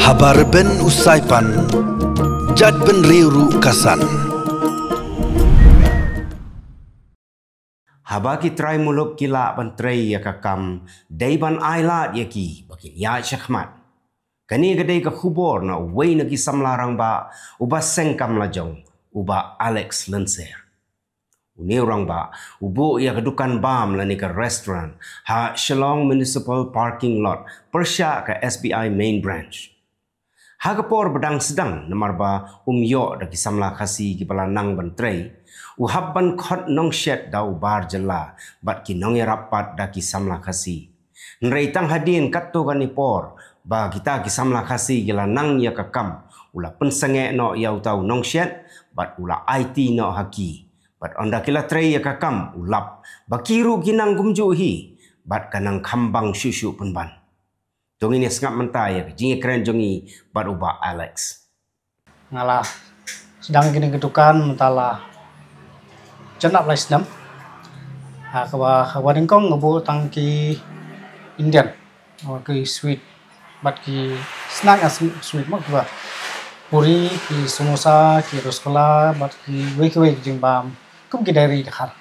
Habar ben usaipan, jad ben riuru kasan. Habaki try muluk kila bantrai ya kakam, daiban ailat yaki bakin ya syakmat. Kani gadai ka khubor na way na kisamlarang ba, uba sengkam lajong, uba Alex Lenser. Uni orang ba, ubu ya kedukan bam lani ke restoran, ha Shillong Municipal Parking Lot, persya ke SBI Main Branch. Hagapor bedang sedang namar ba umyo da kisamla khasi ki bala nang bantrai uhabban khot nong shet dau bar jela bat ki nong rapat da kisamla khasi nrei tang hadin katto gani por ba kita kisamla khasi gila nang ya kakam ula pensange no yau tau nong shet bat ula IT no haki bat onda kila trei ya kakam ulap bakiru ginang gumju hi bat kanang khambang syusyu penban. Jong ini sangat mentai ya, jingi keren jongi baruba Alex. Ngalah, sedang gini kedukan mentala jenap lah senam. Kawan kong ngebu tangki Indian, ki sweet, bat ki snack sweet mak juga. Puri, ki samosa, ki roskola, bat ki weki jimbam, kum ki dari Dakar.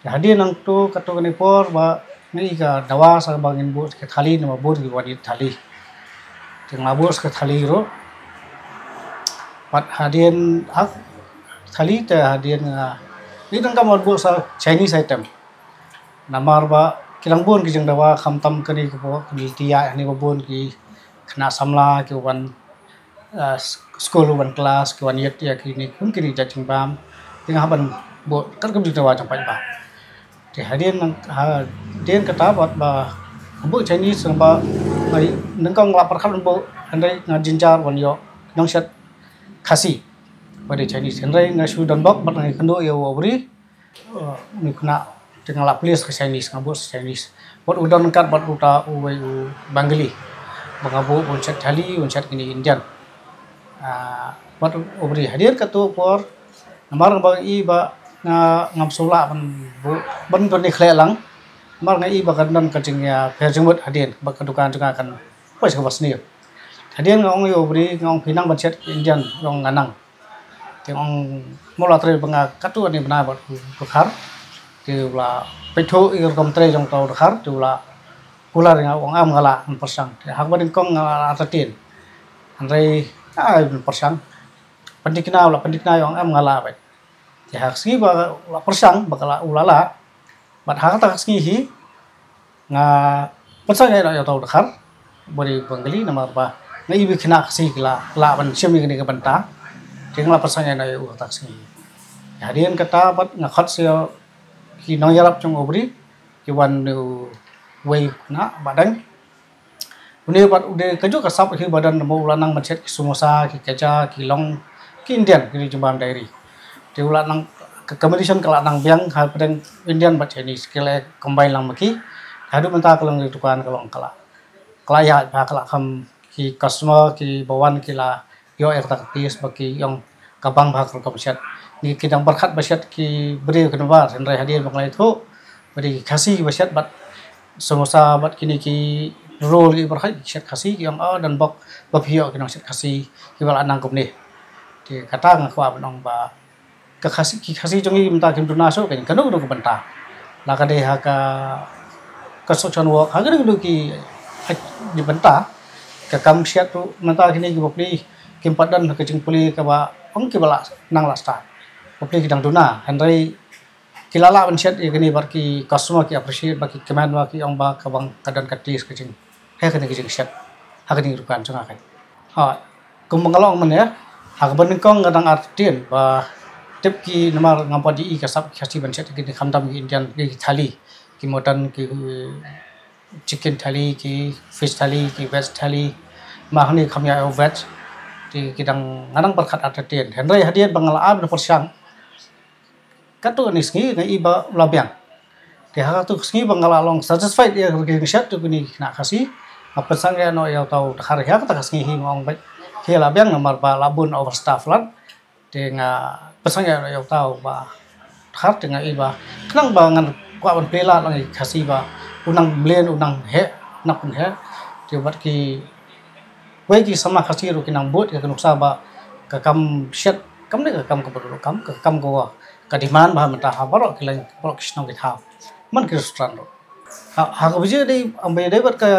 Jadi nang tu katu kani por ba ni ka dawa sa bangin bus ke thali na mabur ki wadi thali ting mabur ke thali ro pat hadien hak thali te hadien ni tang ka mabur sa Chinese item namar ba kilang bun ki jeng dawa kham tam kani ko ki tia ni bun ki khna samla ki wan school wan class ki wan yet ya ki ni kun ki jaching bam ting haban bo kan kam dawa champai ba hadian hadian kata buat bah bu Chinese ba ai nengkong la perkal bu andai ngajinjar wan yo nong set khasi pada Chinese andai ngasu dan bok bat ngai kendo yo wuri ni kena dengan la police ke Chinese ngabus Chinese buat udan kat buat uta uwai Bengali bangabu uncet thali uncet kini Indian buat wuri hadian katu por namar bang i ba ngam sola ban ban ni khlelang mar ngai bakan dan kacing ya perjemut hadien bak kedukan juga kan pas ke wasni hadien ngong yo bri ngong pinang bancet Indian ngong nganang ngong mola tre banga katu ni bana bat bukhar ti ula petho ir kom tre jong tau bukhar ti ula pula ngong am ngala persang hak ban kong atatin andai persang pendikna yang am ngala bai ya haksi ba persang bakala ulala bat hak tak haksi hi nga persang ya tau Dakar bari Bengali nama ba ngai bi khna haksi la ban chemi ni ka banta ting la persang ya u tak haksi hadian kata bat nga khat se ki nong yarap chung obri ki wan nu wei na badang uni bat ude kejo ka sap ki badan mo ulanang macet ki sumosa ki keja ki long ki Indian ki jumban dairi diulat nang kemudian kalau nang biang hal pedang Indian bat Chinese kele combine lang maki hadu menta kalau ngitukan kalau ya kalau kam ki customer ki bawan kila yo tak tis baki yang kabang bahak kom set ni kidang berkat basyat ki beri kenapa sendrai hadiah banglai itu beri kasih basyat bat samosa bat kini ki roll ki berkat set kasih yang dan bok bapio kinang set kasih ki bala nang kom ni di kata ngakwa benong ba kasih jongi minta kim tuna so kan kanu do banta la ka de ha ka construction work ha ga do ki di banta ka kam siat tu minta kini ki bokli kim padan ka jing puli ka ba ong ki bala nang lasta bokli ki dang tuna handai kilala ban siat kini bar ki customer ki appreciate ba ki keman wa ki ong ba ka bang kadan katis ka jing he ka ni ki jing siat ha ka ni rukan changa kai ha kum mangalong man ya ha ka ban kong gadang artien ba tip ki namar ngapa di kasap khasi bancet ki khamdam ki Indian ki thali ki mutton ki chicken thali ki fish thali ki veg thali mahni khamya veg ti kidang nganang berkat atatin henry hadian bangala ab persang katu ni sngi ngai ba labyang ti ha tu sngi bangala long satisfied ya ki shat tu ni na khasi apa sang ya no ya tau har ya ta sngi hi ngong ba ki labyang namar ba labun overstaff lan ti nga pesang ya tahu bah har dengan iba kenang bangan kwa ban plela lang khasi ba unang blend unang he nak pun he ti bat ki wei ki sama khasi ru kinang bot ka nuksa ba ka kam shet kam ne ka kam ka bro kam ko ka demand ba mata ha baro ki lang bro kisnong ki ha man ki restaurant ro ha ka bije dei ambe dei bat ka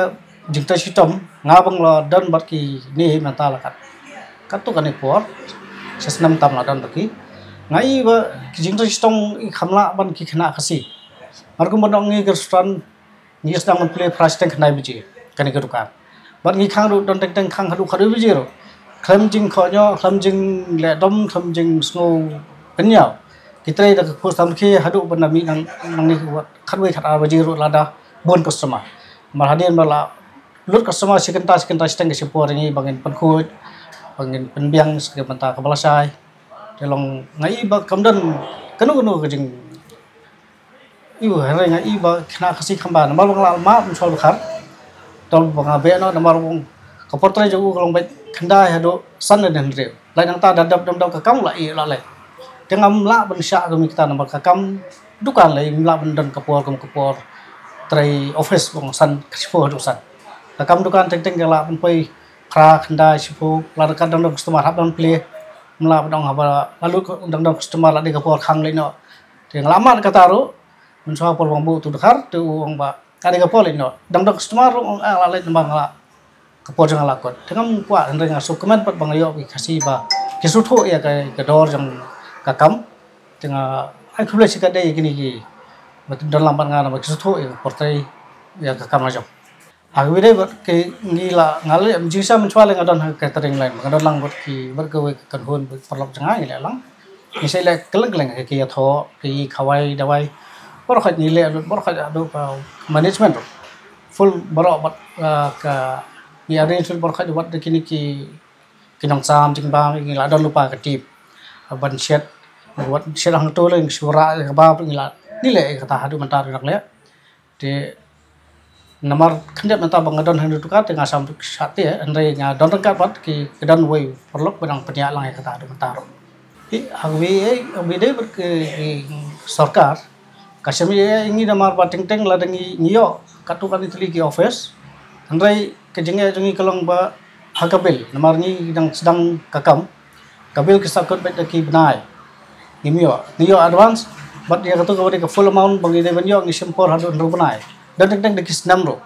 jingta sitom nga bang lo dan bat ki ni mata la kat tu kan ekor sesnam tam la dan baki ngai ba jingta sitom i khamla ban ki khana khasi mar ko modong ngi restaurant ni sedang men play price tank nai bije kan ke dukan bat ngi khang ru don teng khang hadu khadu bije ro kham jing kho nyo kham jing le dom kham jing snow penyau kita ida ko sam khi hadu ban mi nang ni wat khatwei khat bije ro lada bon customer mar hadien bala lut customer sekenta steng ke sepor ni bangin penkhut bangin penbiang sekenta kepala sai telong ngai ba kamdan kanu ke jing ibu hari ngai ba kena kasih kembali nomor bang lama muncul khar tol bang abe no nomor bang kaportrai jau kalau baik kendai hado san dan real lain yang tak dadap dam kakam la i la le tengam la ben sya kami kita nomor kakam dukan lain la ben dan kapor trai office bang san kasifo hado san kakam dukan teng la ben pai kra kendai sipo la dekat dam customer hab dan play mela dong haba lalu dam customer la de kapor khang le no teng lama kata ro mencoba por bambu tu dekar tu uang ba kali ke pol ino dang customer ong ala bang la ke pol jang lakot dengan kuat henry ngasup kemen pat bang yo kasih ba kisutho ya ke dor jang kakam tengah ai khule sika dei gini ki betul dalam lambat ngana ba kisutho ya portai ya kakam aja agwi dei ke ngila ngale jisa mencoba le ngadon catering lain ngadon lang bot ki berkewe kan hon perlok jangai le lang ni sai le keleng ke ya tho ki khawai dawai borok ni le borok ado management full borok ka ni arrange borok wat kini ki kinong sam ting bang ngila don lupa ka tip ban shet wat shet hang to le sura ka ba ngila ni le kata hadu mentar nak le de nomor khandap menta bang don hang tu ka tengah sam sate andre nya don ka bat ki kedan wei perlok benang penyak lang kata hadu mentar i agwi de ber ke sarkar kasami ingi damar bateng teng ladangi ngiyo katu kan itli ki office andrai kejenge jongi kalong ba hakabil namar ni sedang kakam kabil kisakut bet ki benai ngiyo advance bat dia katu kawari ke full amount bangi de banyo ngi sempor hadu ru benai dan teng de kis namro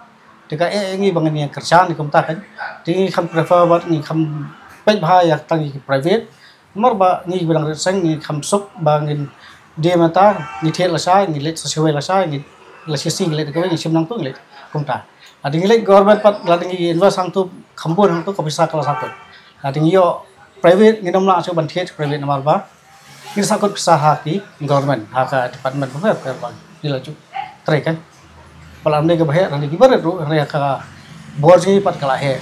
deka ingi bangi ni kerjaan ni kumta kan ti kham prefer bat ni kham pet bhai yak tangi private mar ba ni bilang seng ni kham sok bangin dia mata ni thiet la sai ni let sosial la sai ni la sing let ko ni simnang tu let kumta ading let government pat la ding invest sang tu khambon hang tu ko bisa kala sakut ading yo private ni namla so ban thiet private namar ba ni sakut bisa haki government haka department ba ba ni la chu trai kan palam ne ke bahe ran ki bar ru re ka borji pat kala he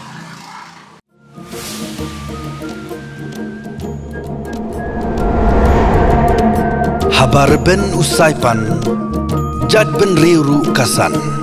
Habar ben usai pan, jad ben riuru kasan.